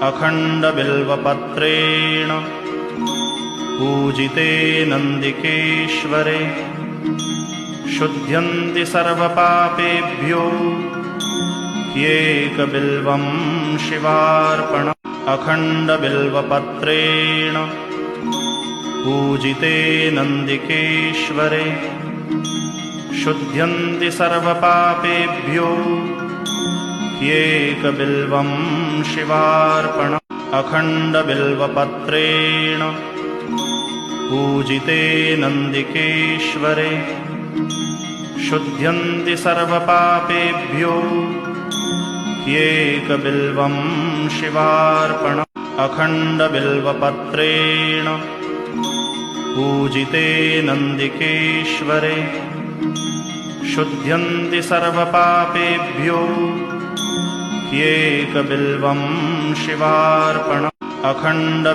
अखण्डबिल्वपत्रेण पूजिते नन्दिकेश्वरे शुध्यन्ति सर्वपापेभ्यो ह्येकबिल्वं शिवार्पणम् अखण्डबिल्वपत्रेण पूजिते नन्दिकेश्वरे शुध्यन्ति सर्वपापेभ्यो ह्येकबिल्वं शिवार्पणम् अखण्डबिल्वपत्रेण पूजिते नन्दिकेश्वरे शुध्यन्ति सर्वपापेभ्यो ह्येकबिल्वं शिवार्पणम् अखण्डबिल्वपत्रेण पूजिते नन्दिकेश्वरे शुध्यन्ति सर्वपापेभ्यो ह्येकबिल्वं शिवार्पणम् अखण्डबिल्वपत्रेण